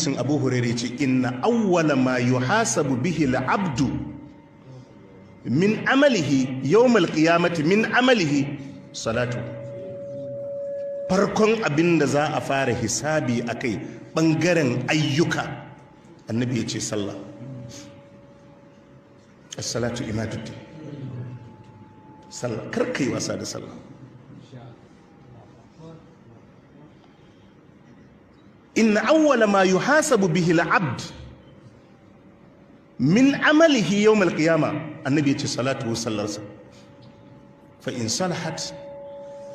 sun Abu Hurairah ce inna awwala ma yuhasabu bihi al-abdu min amalihi yawm al-qiyamati min amalihi salatu. Farkon abinda za a fara hisabi akai bangaren ayyuka, annabi ya ce sallah. As-salatu imaduddin. Sallah, kar kai wasa da sallah. Inna awwala ma yuhasabu bihi al-abd min amalihi yawm al-qiyama, annabi yace salatu sallarsa. Fa in salahat,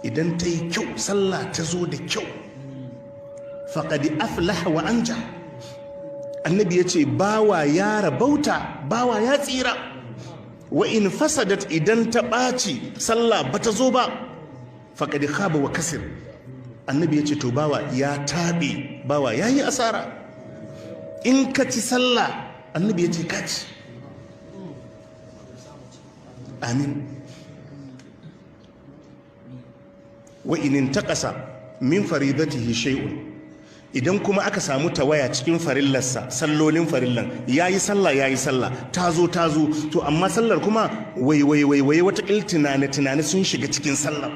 idan ta yi kyau, sallah ta zo da kyau, faqad aflaha wa anja, annabi yace bawa ya rabauta, bawa ya tsira. Wa in fasadat, idan ta ɓaci, sallah bata zo ba, faqad khaba wa kasir, annabi ya ce to bawa ya taɓe, bawa ya yi asara. In ka ci sallah, annabi ya ce ka ci. Amin. Wa inin taƙasa min faridatihi shay'un, idan kuma aka samu tawaya cikin farillarsa, sallolin farillan, ya yi sallah, ta zo, to amma sallar kuma wai wata tunane sun shiga cikin sallar,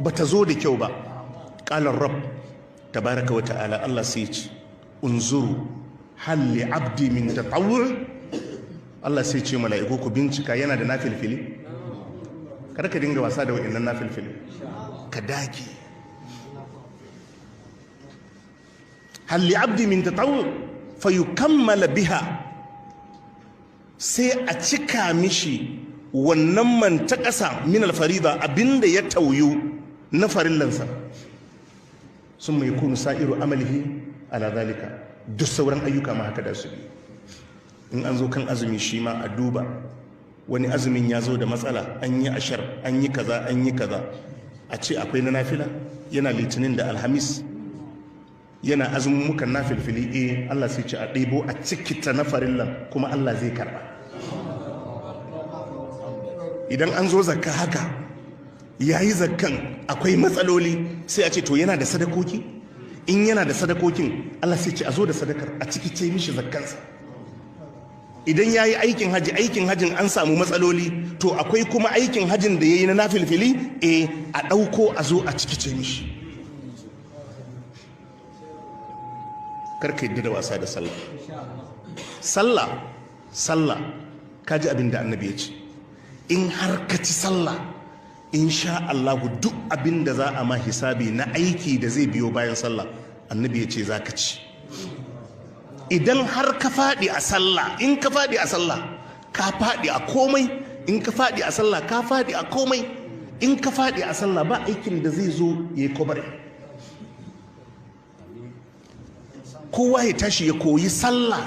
ba ta zo da kyau ba. Ƙalar Rab tabaraka wa ta'ala, Allah sai ce unzuru halli abdi min tatawwu', Allah sai ce mala'iku ku bincika yana da nafilfili. Kada ka dinga wasa da wa'annan nafilfili, ka dage. Halli abdi min tatawwu' fa yukammala biha, sai a cika mishi wannan man ta ƙasa min alfarida, abinda ya tauyu na farillansa. Sun mai kunu sa'iru amalihi ala zalika, duk sauran ayyuka ma haka da su. In an zo kan azumi shi ma a duba, wani azumin ya zo da matsala, an yi ashar, an yi kaza, a ce akwai na nafila, yana litinin da alhamis, yana azumin mukan nafilfili, Allah sai ce a ɗebo a cikita na farillan, kuma Allah zai karɓa. Idan an zo zakka haka, yayi zakkan akwai matsaloli, sai a ce to yana da sadakoki. In yana da sadakokin, Allah sai ce a zo da sadakar a ciki ce mishi zakkansa. Idan yayi aikin hajin an samu matsaloli, to akwai kuma aikin hajin da yayi na nafilfili, a ɗauko a zo a ciki ce mishi. Karka yadda da wasa da sallah. Sallah kaji abin da annabi ya ce, in har ka ci sallah, insha Allah duk abin da za a ma hisabi na aiki da zai biyo bayan sallah, annabi ya ce za ka ci. Idan har ka faɗi a sallah, in ka faɗi a sallah, ka faɗi a komai. In ka faɗi a sallah, ka faɗi a komai. In ka faɗi a sallah, ba aikin da zai zo ya yi kobar. Kowa ya tashi ya koyi sallah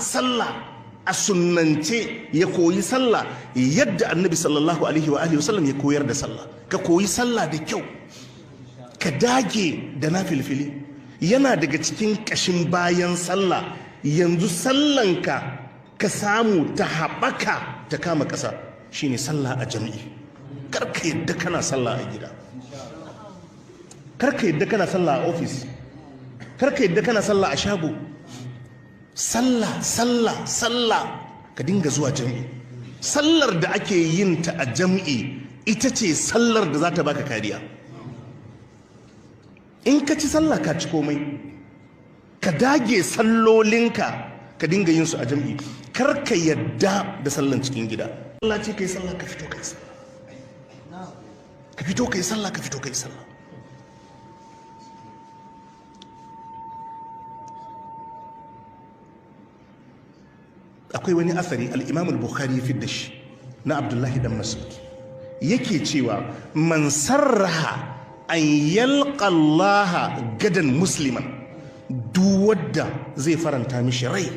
a sunnance, ya koyi sallah yadda annabi sallallahu alaihi wa sallam ya koyar da sallah. Ka koyi sallah da kyau, ka dage da nafilfili. Yana daga cikin ƙashin bayan sallah, yanzu sallanka ka samu ta haɓaka ta kama ƙasa, shine sallah a jami'i. Karka yadda kana sallah a gida, karka yadda kana sallah a ofis, karka yadda kana sallah a shago. Sallah ka dinga zuwa jami'i. Sallar da ake yin ta a jami'i ita ce sallar da za ta baka kariya. In ka ci sallah ka ci komai. Ka dage sallolinka ka dinga yin su a jami'i. Kar ka yadda da sallan cikin gida. Allah ce kai sallah, ka fito kai sallah. Ka fito kai sallah, ka fito kai sallah. Akwai wani asari al-Imam al-Bukhari ya fidda shi na Abdullahi dan Mas'ud, yake cewa man sarraha an yalqa Allah gadan musliman, duk wadda zai faranta mishi rai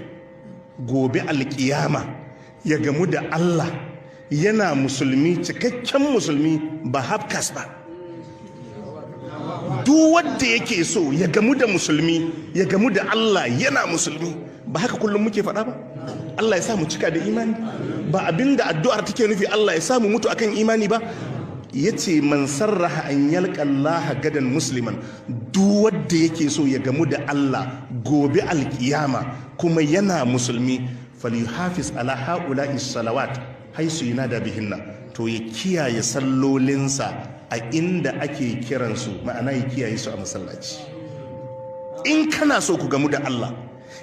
gobe alkiyama ya gamu da Allah yana musulmi, cikakken musulmi, ba hafkas ba. Duk wadda yake so ya gamu da musulmi, ya gamu da Allah yana musulmi, ba haka kullum muke faɗa ba? Allah ya sa mu cika da imani, ba abinda addu'ar take nufi Allah ya sa mu mutu akan imani ba. yace man sarraha an yalqa Allah gadan musliman, duk wanda yake so ya gamu da Allah gobe alkiyama kuma yana musulmi falyuhafiz ala haula'i salawat haisu yunada bihinna, to ya kiyaye sallolinsa a inda ake kiransu, ma'ana ya kiyaye su a masallaci. In kana so ku gamu da Allah,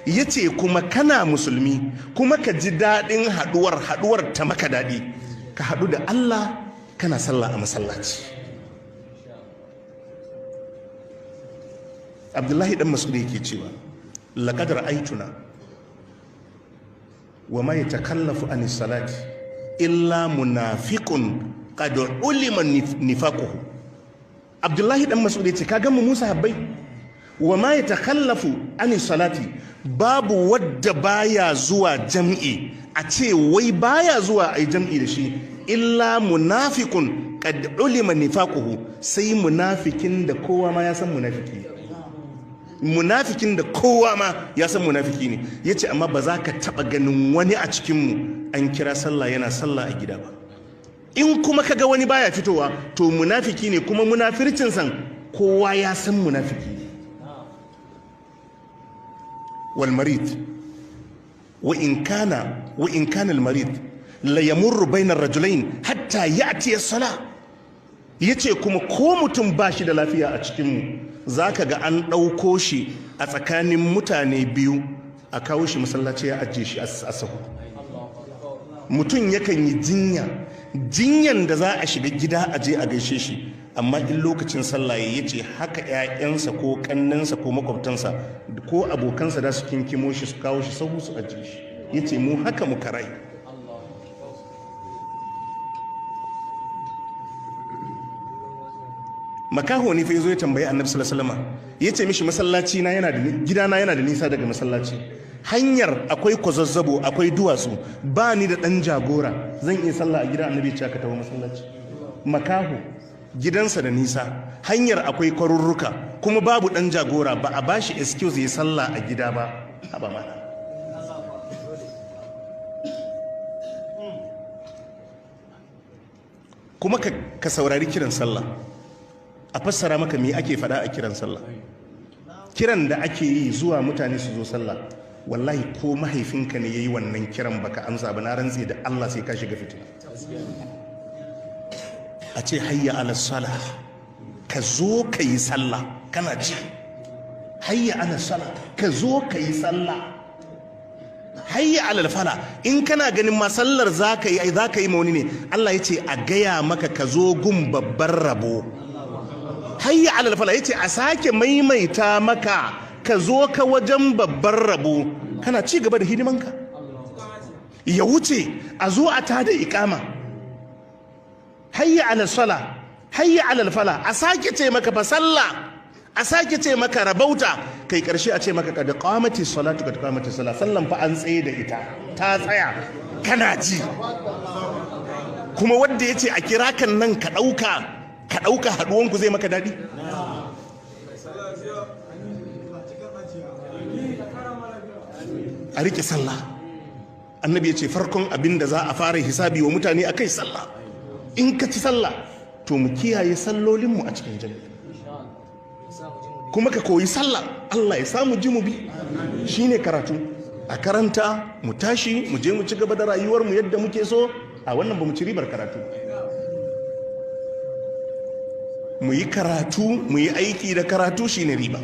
ya ce kuma kana musulmi kuma ka ji daɗin haɗuwar ta maka daɗi, ka haɗu da Allah kana sallah a masallaci. Abdullahi dan Mas'ud yake cewa laqad ra'aytuna wa ma yatakallafu anis salati illa munafiqun qad ulima nifaquhu. Abdullahi dan Mas'ud yace ka ga mu Musa habbai, wa ma yatakallafu anis salati, babu wadda baya zuwa jam'i, a ce wai baya zuwa ai jam'i da shi, illa munafiqun qad ulima nifaquhu, sai munafikin da kowa ma ya san munafiki, munafikin da kowa ma ya san munafiki ne. Yace amma ba za ka taba ganin wani a cikinmu an kira sallah yana sallah a gida ba. In kuma kaga wani baya fitowa to munafiki ne, kuma munafircin san kowa ya san munafiki ne. wal marid wa in kana al marid la yamurru bayna ar-rajulayn hatta ya'ti as-salah. Yace kuma ko mutum bashi da lafiya a cikinmu zaka ga an ɗauko shi a tsakanin mutane biyu a kawo shi masallaci ya ajiye shi a sahu. Mutum yakan yi jinyan da za a shiga gida a je a gaishe shi, amma in lokacin sallah ya ce haka 'ya'yansa ko kannansa ko makwabtansa ko abokansa da su kinkimo shi su kawo shi sahu su ajiye shi. Yace mu haka muka rai. Makaho ne fa yazo ya tambayi Annabi sallallahu alaihi wasallam, yace mishi masallaci na yana da gidana yana da nisa daga masallaci, hanyar akwai kwazazzabo akwai duwatsu, ba ni da dan jagora zan iya sallah a gidan Annabi ya ce ka tawo masallaci. Makaho gidansa da nisa, hanyar akwai kwarurruka, kuma babu dan jagora, ba a bashi excuse ya sallah a gida ba. Haba mana, kuma ka saurari kiran sallah, a fassara maka me ake fada a kiran sallah. Kiran da ake yi zuwa mutane su zo sallah, wallahi ko mahaifinka ne yayi wannan kiran baka amsa ba, na rantse da Allah sai ka shiga fitina. A ce hayya ala salah, ka zo ka yi sallah, kana ji hayya ala salah, ka zo ka yi sallah. Hayya ala fala, in kana ganin ma sallar zaka yi ma wani ne, Allah ya ce a gaya maka ka zo gun babbar rabo. Hayya alal fala yace a sake maimaita maka ka zo ka wajen babban rabo, kana ci gaba da hidimanka. Ya wuce a zo a tada iqama, hayya alal sala, hayya alal fala, a sake ce maka fa sallah, a sake ce maka rabauta, kai karshe a ce maka kad qamati salatu kad qamati salat, sallan fa an tsaye da ita, ta tsaya, kana ji. Kuma wanda yace a kira kan nan ka ɗauka haɗuwanku zai maka daɗi? A rike sallah. Annabi ya ce farkon abin da za a fara hisabi wa mutane a kai sallah. In ka ci sallah to mu kiyaye sallolinmu a cikin jami'a, kuma ka koyi sallah. Allah ya samu ji mu bi, shine karatu. A karanta mu tashi mu je mu ci gaba da rayuwarmu yadda muke so, a wannan ba mu ci ribar karatu. Mu yi karatu, mu yi aiki da karatu shine riba.